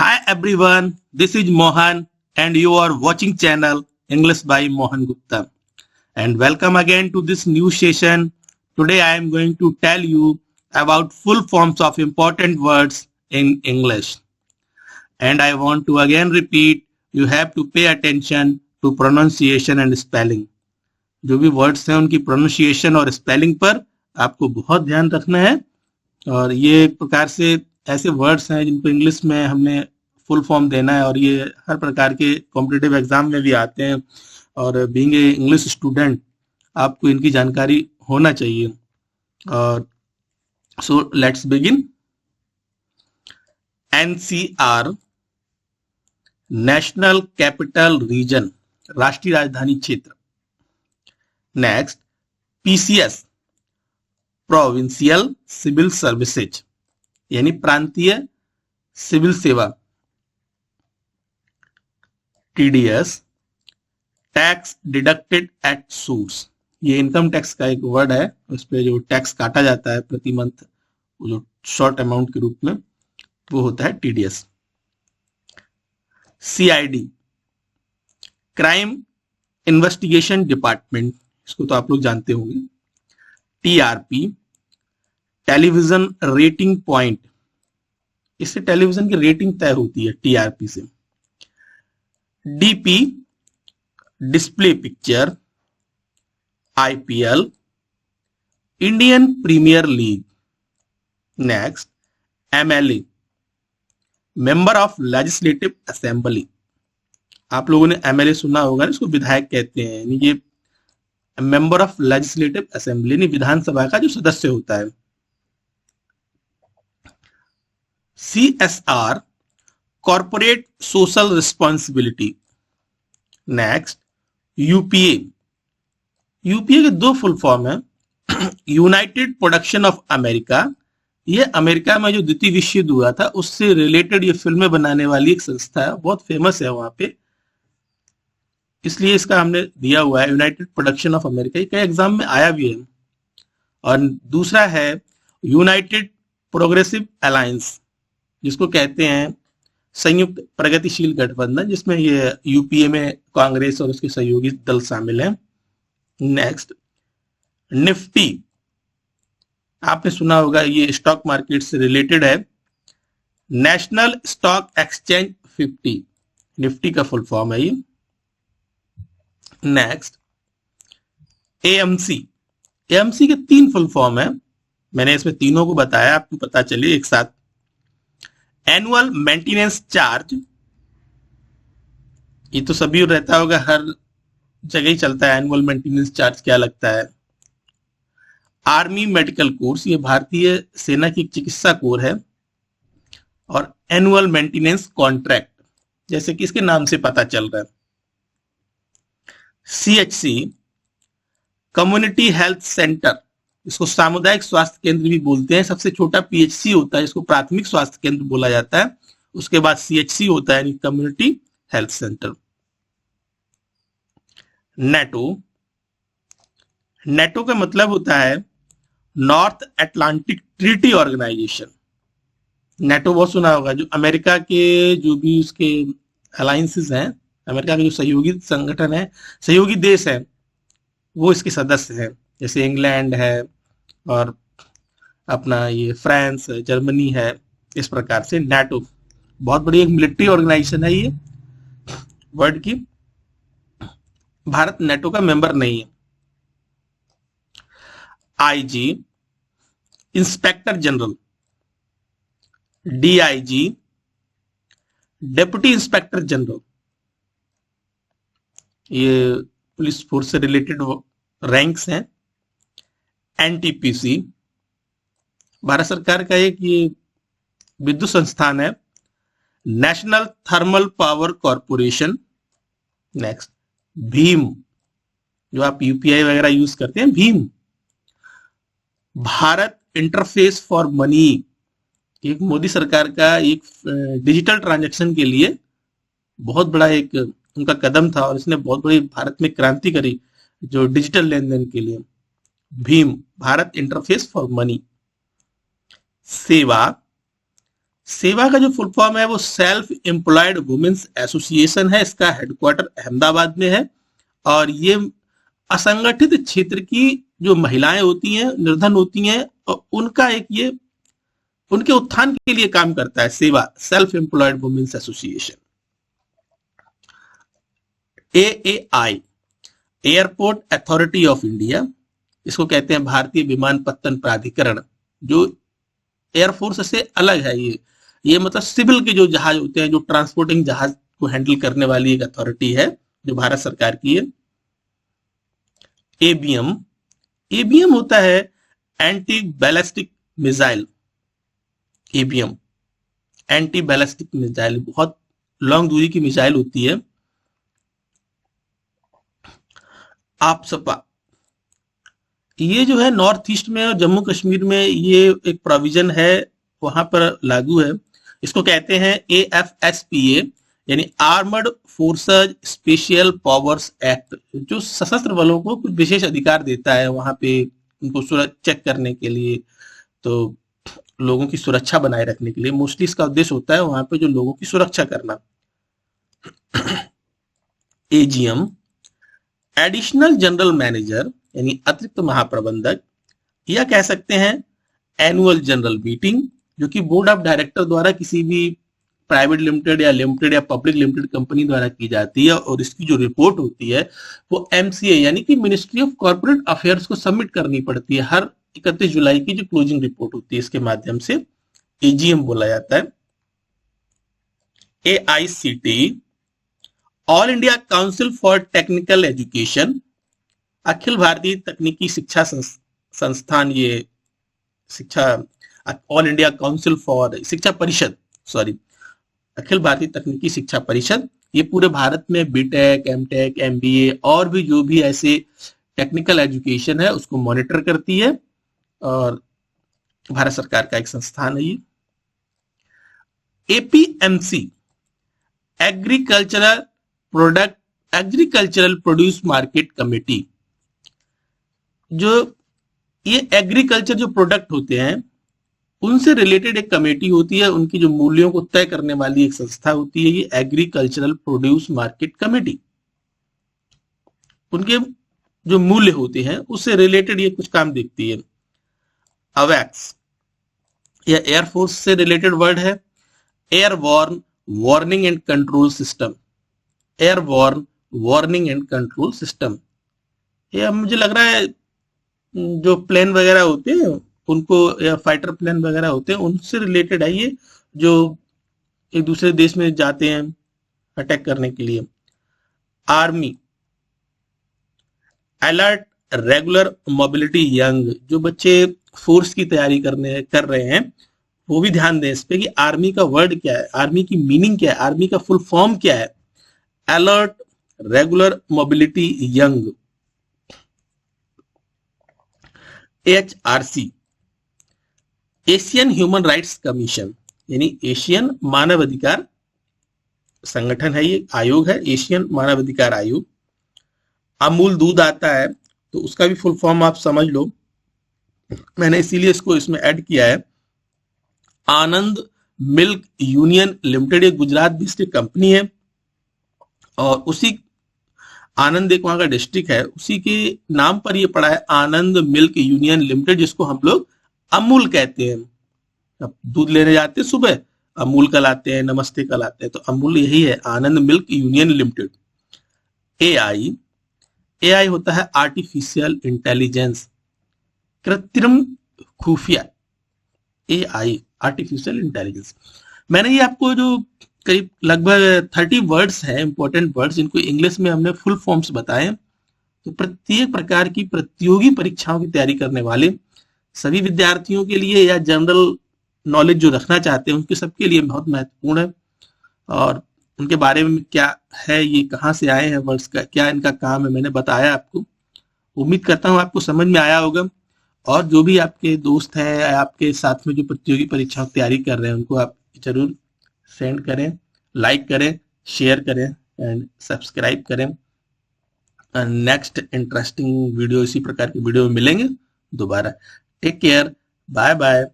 Hi everyone, this is Mohan and you are watching channel English by Mohan Gupta. And welcome again to this new session. Today I am going to tell you about full forms of important words in English. And I want to again repeat, you have to pay attention to pronunciation and spelling. जो भी words हैं उनकी pronunciation और spelling पर आपको बहुत ध्यान रखना है। और ये एक प्रकार से ऐसे वर्ड्स हैं जिनको इंग्लिश में हमने फुल फॉर्म देना है और ये हर प्रकार के कॉम्पिटिटिव एग्जाम में भी आते हैं और बीइंग ए इंग्लिश स्टूडेंट आपको इनकी जानकारी होना चाहिए। और so let's begin. NCR, national capital region, राष्ट्रीय राजधानी क्षेत्र। Next, PCS, provincial civil services, यानी प्रांतीय सिविल सेवा। TDS, tax deducted at source, ये इनकम टैक्स का एक वर्ड है, उस पे जो टैक्स काटा जाता है प्रति मंथ जो शॉर्ट अमाउंट के रूप में, वो होता है TDS. CID, Crime Investigation Department, इसको तो आप लोग जानते होंगे। टीआरपी, टेलीविजन रेटिंग पॉइंट, इससे टेलीविजन की रेटिंग तय होती है टीआरपी से। DP, display picture. IPL, Indian Premier League. Next, MLA, member of legislative assembly, आप लोगों ने एमएलए सुना होगा, इसको विधायक कहते हैं, यानी ये मेंबर ऑफ लेजिस्लेटिव असेंबली, यानी विधानसभा का जो सदस्य होता है। CSR, corporate social responsibility. Next, UPA, UPA के दो फुल फॉर्म है। यूनाइटेड प्रोडक्शन ऑफ अमेरिका, ये अमेरिका में जो द्वितीय विश्व युद्ध हुआ था उससे रिलेटेड ये फिल्में बनाने वाली एक संस्था है, बहुत फेमस है वहां पे, इसलिए इसका हमने दिया हुआ है यूनाइटेड प्रोडक्शन ऑफ अमेरिका। ये कई एग्जाम में आया भी है। और दूसरा है यूनाइटेड प्रोग्रेसिव अलायंस, जिसको कहते हैं संयुक्त प्रगतिशील गठबंधन, जिसमें ये यूपीए में कांग्रेस और उसके सहयोगी दल शामिल हैं। नेक्स्ट, निफ्टी, आपने सुना होगा, ये स्टॉक मार्केट से रिलेटेड है। नेशनल स्टॉक एक्सचेंज 50, निफ्टी का फुल फॉर्म है ये। नेक्स्ट, एएमसी, एएमसी के तीन फुल फॉर्म है, मैंने इसमें तीनों को बताया, आपको पता चले एक साथ। एनुअल मेंटेनेंस चार्ज, ये तो सभी रहता होगा, हर जगह ही चलता है एनुअल मेंटेनेंस चार्ज क्या लगता है। आर्मी मेडिकल कोर्स, ये भारतीय सेना की चिकित्सा कोर है। और एनुअल मेंटेनेंस कॉन्ट्रैक्ट, जैसे कि इसके नाम से पता चल रहा है। सीएचसी, कम्युनिटी हेल्थ सेंटर, इसको सामुदायिक स्वास्थ्य केंद्र भी बोलते हैं। सबसे छोटा पीएचसी होता है, इसको प्राथमिक स्वास्थ्य केंद्र बोला जाता है। उसके बाद सीएचसी होता है, यानी Community Health Centre. NATO, NATO का मतलब होता है North Atlantic Treaty Organization. NATO बहुत सुना होगा, जो अमेरिका के जो भी उसके अलायंसेस हैं, अमेरिका के जो सहयोगी संगठन है, सहयोगी देश है, वो इसके सदस्य हैं, जैसे इंग्लैंड है और अपना ये फ्रांस, जर्मनी है, इस प्रकार से नेटो बहुत बड़ी एक मिलिट्री ऑर्गेनाइजेशन है ये वर्ल्ड की। भारत नेटो का मेंबर नहीं है। IG, inspector general. DIG, deputy inspector general, ये पुलिस फोर्स से रिलेटेड रैंक्स हैं। एनटीपीसी, भारत सरकार का एक ये विद्युत संस्थान है। National thermal power corporation. Next, Bhim, जो आप यूपीआई वगैरह यूज करते हैं, Bhim. Bharat interface for money, एक मोदी सरकार का एक डिजिटल ट्रांजैक्शन के लिए बहुत बड़ा एक उनका कदम था और इसने बहुत बड़ी भारत में क्रांति करी, जो डिजिटल लेन देन के लिए। Bhim, Bharat interface for money. सेवा, सेवा का जो फुल फॉर्म है वो सेल्फ एम्प्लॉयड वुमेन्स एसोसिएशन है, इसका हेडक्वार्टर अहमदाबाद में है। और ये असंगठित क्षेत्र की जो महिलाएं होती हैं, निर्धन होती हैं, और उनका एक ये उनके उत्थान के लिए काम करता है सेवा, Self Employed Women's Association. AAI, Airport Authority of India, इसको कहते हैं भारतीय विमानपत्तन प्राधिकरण, जो एयरफोर्स से अलग है। ये मतलब सिविल के जो जहाज होते हैं, जो ट्रांसपोर्टिंग जहाज को हैंडल करने वाली एक अथॉरिटी है जो भारत सरकार की है। एबीएम, एबीएम होता है anti ballistic missile. ABM anti ballistic missile, बहुत लॉन्ग दूरी की मिसाइल होती है। आपसपा, ये जो है नॉर्थ ईस्ट में और जम्मू कश्मीर में ये एक प्रोविजन है, वहां पर लागू है। इसको कहते हैं AFSPA, यानी armoured forces special powers act, जो सशस्त्र बलों को कुछ विशेष अधिकार देता है वहां पे उनको चेक करने के लिए, तो लोगों की सुरक्षा बनाए रखने के लिए। मोस्टली इसका उद्देश्य होता है वहां पे जो लोगों की सुरक्षा करना। AGM, एडिशनल जनरल मैनेजर, यानी अतिरिक्त महाप्रबंधक, या कह सकते हैं एनुअल जनरल मीटिंग, जो कि बोर्ड ऑफ डायरेक्टर द्वारा किसी भी प्राइवेट लिमिटेड या पब्लिक लिमिटेड कंपनी द्वारा की जाती है, और इसकी जो रिपोर्ट होती है वो MCA यानी कि मिनिस्ट्री ऑफ कॉर्पोरेट अफेयर्स को सबमिट करनी पड़ती है। हर 31 जुलाई की जो क्लोजिंग रिपोर्ट होती है, इसके माध्यम से AGM बोला जाता है। AICTE, all India council for technical education, अखिल भारतीय तकनीकी शिक्षा संस्थान, ये शिक्षा, ऑल इंडिया काउंसिल फॉर शिक्षा परिषद, सॉरी, अखिल भारतीय तकनीकी शिक्षा परिषद, ये पूरे भारत में बीटेक, एमटेक, MBA और भी जो भी ऐसे टेक्निकल एजुकेशन है उसको मॉनिटर करती है, और भारत सरकार का एक संस्थान है ये। APMC, agricultural produce market committee, जो ये एग्रीकल्चर जो प्रोडक्ट होते हैं उनसे रिलेटेड एक कमेटी होती है, उनकी जो मूल्यों को तय करने वाली एक संस्था होती है, ये एग्रीकल्चरल प्रोड्यूस मार्केट कमेटी। उनके जो मूल्य होते हैं उससे रिलेटेड ये कुछ काम देखती है। अवैक्स, यह एयरफोर्स से रिलेटेड वर्ड है। Airborne warning and control system, airborne warning and control system, यह मुझे लग रहा है जो प्लेन वगैरह होते हैं उनको, या फाइटर प्लेन वगैरह होते हैं उनसे रिलेटेड है ये, जो एक दूसरे देश में जाते हैं अटैक करने के लिए। Army, alert regular mobility young, जो बच्चे फोर्स की तैयारी कर रहे हैं वो भी ध्यान दें इस पे कि आर्मी का वर्ड क्या है, आर्मी की मीनिंग क्या है, आर्मी का फुल फॉर्म क्या है। Alert regular mobility young. HRC, Asian human rights commission, यानी एशियन मानव अधिकार संगठन है, ये आयोग है, एशियन मानव अधिकार आयोग। अमूल दूध आता है तो उसका भी फुल फॉर्म आप समझ लो, मैंने इसीलिए इसको इसमें ऐड किया है। आनंद मिल्क यूनियन लिमिटेड एक गुजरात बेस्ड कंपनी है, और उसी आनंद एक वहां का डिस्ट्रिक्ट है, उसी के नाम पर ये पड़ा है आनंद मिल्क यूनियन लिमिटेड, जिसको हम लोग अमूल कहते हैं। अब दूध लेने जाते हैं सुबह, अमूल का लाते हैं, नमस्ते का लाते हैं, तो अमूल यही है, आनंद मिल्क यूनियन लिमिटेड। AI होता है आर्टिफिशियल इंटेलिजेंस, कृत्रिम खुफिया। AI artificial intelligence. मैंने ये आपको जो करीब लगभग 30 वर्ड्स हैं, इंपॉर्टेंट वर्ड्स, जिनको इंग्लिश में हमने फुल फॉर्म्स बताए। तो प्रत्येक प्रकार की प्रतियोगी परीक्षाओं की तैयारी करने वाले सभी विद्यार्थियों के लिए, या जनरल नॉलेज जो रखना चाहते हैं उनके सबके लिए बहुत महत्वपूर्ण है। और उनके बारे में क्या है, ये कहाँ से आए हैं वर्ड्स, का क्या इनका काम है, मैंने बताया आपको। उम्मीद करता हूँ आपको समझ में आया होगा। और जो भी आपके दोस्त हैं, आपके साथ में जो प्रतियोगी परीक्षाओं की तैयारी कर रहे हैं, उनको आप जरूर सेंड करें, लाइक करें, शेयर करें एंड सब्सक्राइब करें। नेक्स्ट इंटरेस्टिंग वीडियो, इसी प्रकार की वीडियो में मिलेंगे दोबारा। Take care, bye bye.